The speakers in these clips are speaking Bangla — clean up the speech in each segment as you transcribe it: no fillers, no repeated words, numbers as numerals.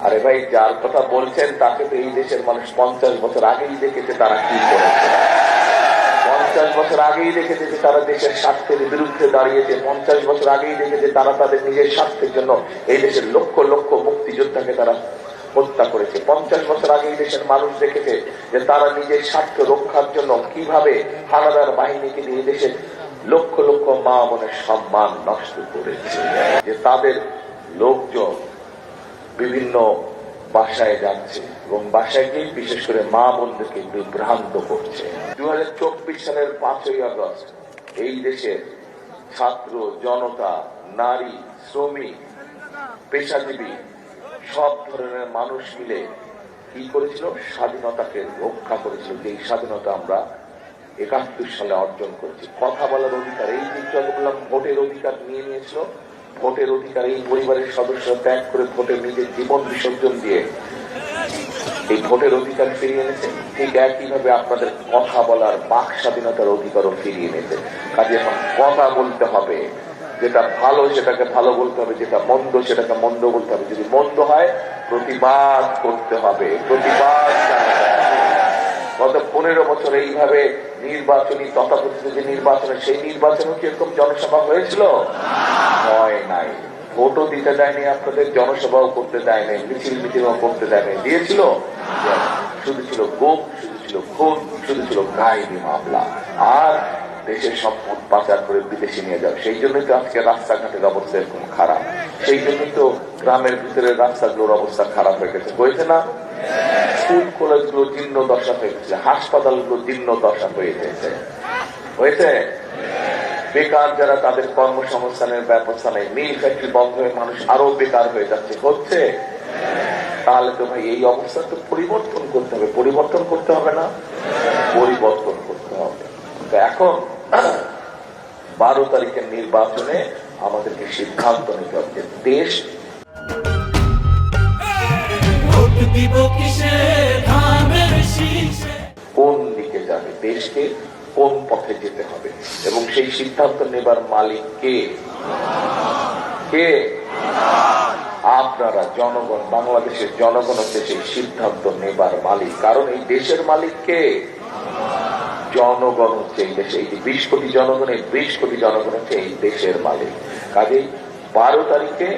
আরে ভাই, যার কথা বলছেন তাকে তো এই দেশের মানুষ 50 বছর আগেই দেখেছে তারা কি করেছে। 50 বছর আগেই দেখেছে যে তারা দেশের স্বার্থের বিরুদ্ধে দাঁড়িয়েছে। 50 বছর আগেই দেখেছে তারা তাদের নিজের স্বার্থের জন্য এই দেশের লক্ষ লক্ষ মুক্তিযোদ্ধাকে তারা হত্যা করেছে। 50 বছর আগে এই দেশের মানুষ দেখেছে যে তারা নিজের স্বার্থ রক্ষার জন্য কিভাবে হানাদার বাহিনীকে দিয়ে দেশের লক্ষ লক্ষ মা বোনের সম্মান নষ্ট করেছে। যে তাদের লোকজন বিভিন্ন বাসায় যাচ্ছে এবং বাসায় গিয়ে বিশেষ করে মা বোনদেরকে বিভ্রান্ত করছে। 2024 সালের 5ই আগস্ট এই দেশের ছাত্র জনতা, নারী, শ্রমিক, পেশাজীবী সব ধরনের মানুষ মিলে কি করেছিল? স্বাধীনতাকে রক্ষা করেছিল। যে স্বাধীনতা আমরা 71 সালে অর্জন করেছি। কথা বলার অধিকার, এই যে বললাম ভোটের অধিকার নিয়ে নিয়েছিল, ভোটের অধিকার এই পরিবারের সদস্যরা ত্যাগ করে ভোটের নিজের জীবন বিসর্জন দিয়ে এই ভোটের অধিকার ফিরিয়ে এনেছে। ঠিক একইভাবে আপনাদের কথা বলার বাক স্বাধীনতার অধিকারও ফিরিয়ে এনেছে। কাজে এখন কথা বলতে হবে, যেটা ভালো সেটাকে ভালো বলতে হবে, যেটা মন্দ সেটাকে মন্দ বলতে হবে। যদি মন্দ হয় প্রতিবাদ করতে হবে, প্রতিবাদ জানাতে হবে। গত 15 বছর এইভাবে নির্বাচনী তথাকথিত যে নির্বাচনে, সেই নির্বাচনে কি এরকম জনসভা হয়েছিল? হয় নাই। ভোটও দিতে দেয়নি আপনাদের, জনসভাও করতে দেয় নাই, মিছিল মিটিংও করতে দেয় নাই। দিয়েছিল? শুধু ছিল গুম, শুধু ছিল খুন, শুধু ছিল গায়েবী মামলা আর দেশের সম্পদ পাচার করে বিদেশে নিয়ে যাও। সেই জন্যই তো আজকে রাস্তাঘাটের অবস্থা এরকম খারাপ। সেই জন্যই তো গ্রামের ভিতরে রাস্তাগুলোর অবস্থা খারাপ হয়ে গেছে। হয়েছে না? স্কুল কলেজগুলো জীর্ণ দশা হয়ে গেছে, হাসপাতালগুলো জীর্ণ দশা হয়ে গেছে। হয়েছে? বেকার যারা, তাদের কর্মসংস্থানের ব্যবস্থা নেই। মিল ফ্যাক্টরি বন্ধ হয়ে মানুষ আরো বেকার হয়ে যাচ্ছে। হচ্ছে? তাহলে তো ভাই এই অবস্থা তো পরিবর্তন করতে হবে। পরিবর্তন করতে হবে না? পরিবর্তন করতে হবে। এখন 12 তারিখের নির্বাচনে আমাদেরকে সিদ্ধান্ত নিতে হবে যে দেশ কোন দিকে যাবে, দেশকে কোন পথে যেতে হবে, এবং সেই সিদ্ধান্ত নেবার মালিক কে? কে? আপনারা, জনগণ। বাংলাদেশের জনগণ হচ্ছে সেই সিদ্ধান্ত নেবার মালিক। কারণ এই দেশের মালিক কে? জনগণ হচ্ছে এই দেশে। এই যে 20 কোটি জনগণ, এই 20 কোটি জনগণ হচ্ছে এই দেশের মালিক। কাজেই 12 তারিখে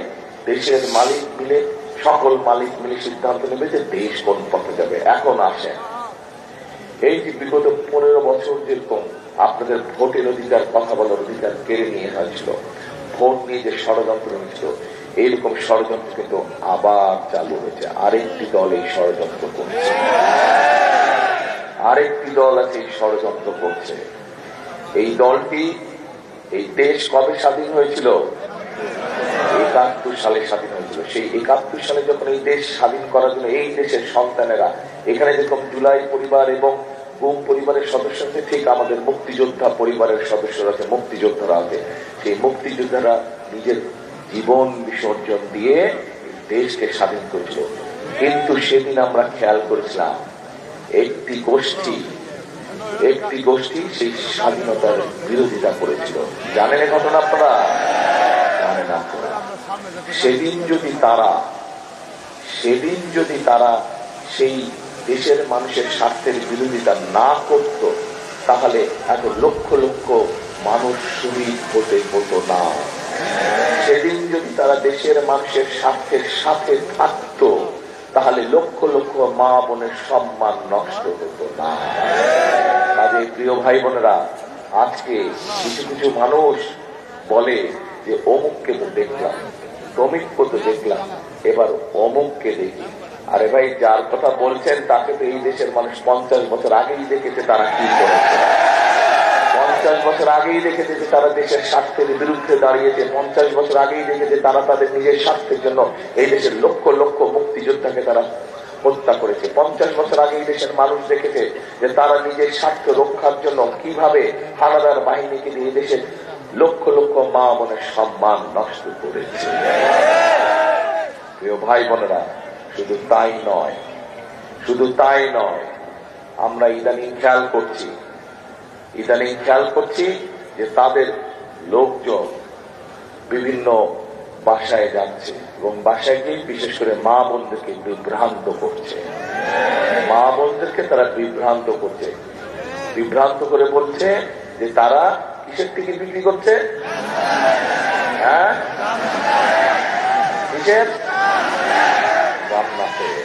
দেশের মালিক মিলে, সকল মালিক মিলে সিদ্ধান্ত নেবে যে দেশ কোন পথে যাবে। এখন আসেন, এই যে বিগত 15 বছর যেরকম আপনাদের ভোটের অধিকার, কথা বলার অধিকার কেড়ে নিয়ে হয়েছিল, ভোট নিয়ে যে ষড়যন্ত্র হয়েছিল, এইরকম ষড়যন্ত্র কিন্তু আবার চালু হয়েছে। আরেকটি দল এই ষড়যন্ত্র করছে, আরেকটি দল আছে এই ষড়যন্ত্র করছে। এই দলটি, এই দেশ কবে স্বাধীন হয়েছিল? 71 সালে স্বাধীন হয়েছিল। সেই 71 সালে যখন এই দেশ স্বাধীন করার জন্য এই দেশের সন্তানেরা, এখানে যেরকম জুলাই পরিবার এবং গুম পরিবারের সদস্য আছে, ঠিক আমাদের মুক্তিযোদ্ধা পরিবারের সদস্যরা আছে, মুক্তিযোদ্ধারা আছে। সেই মুক্তিযোদ্ধারা নিজের জীবন বিসর্জন দিয়ে দেশকে স্বাধীন করেছিল। কিন্তু সেদিন আমরা খেয়াল করেছিলাম একটি গোষ্ঠী সেই স্বাধীনতার বিরোধিতা করেছিল। জানেন এই ঘটনা আপনারা? জানেন আপনারা? সেদিন যদি তারা সেই দেশের মানুষের স্বার্থের বিরোধিতা না করত, তাহলে এত লক্ষ লক্ষ মানুষ শহীদ হতো না। সেদিন যদি তারা দেশের মানুষের স্বার্থের সাথে থাকতো, তাহলে লক্ষ লক্ষ মা বোনের সম্মান নষ্ট হতো না। কাজে প্রিয় ভাই বোনেরা, আজকে কিছু কিছু মানুষ বলে যে অমুককে তো দেখলাম, তমিককে তো দেখলাম, এবার অমুককে দেখি। আরে ভাই, যার কথা বলছেন তাকে তো এই দেশের মানুষ 50 বছর আগেই দেখেছে তারা কি করেছে। 50 বছর আগেই দেখেছে যে তারা দেশের স্বার্থের বিরুদ্ধে দাঁড়িয়েছে। 50 বছর আগেই দেখেছে তারা তাদের নিজের স্বার্থের জন্য এই দেশের লক্ষ লক্ষ মুক্তিযোদ্ধাকে তারা হত্যা করেছে। 50 বছর আগে এই দেশের মানুষ দেখেছে যে তারা নিজের স্বার্থ রক্ষার জন্য কিভাবে হানাদার বাহিনীকে দিয়ে দেশের লক্ষ লক্ষ মা বোনের সম্মান নষ্ট করেছে। প্রিয় ভাই বোনেরা, শুধু তাই নয়, আমরা ইদানিং খেয়াল করছি যে তাদের লোকজন বিভিন্ন বাসায় যাচ্ছে এবং বাসায় গিয়ে বিশেষ করে মা বোনদেরকে বিভ্রান্ত করছে। মা বোনদেরকে তারা বিভ্রান্ত করছে, বিভ্রান্ত করে বলছে যে তারা কিসের টিকিট বিক্রি করছে, হ্যাঁ কিসের, জান্নাতের।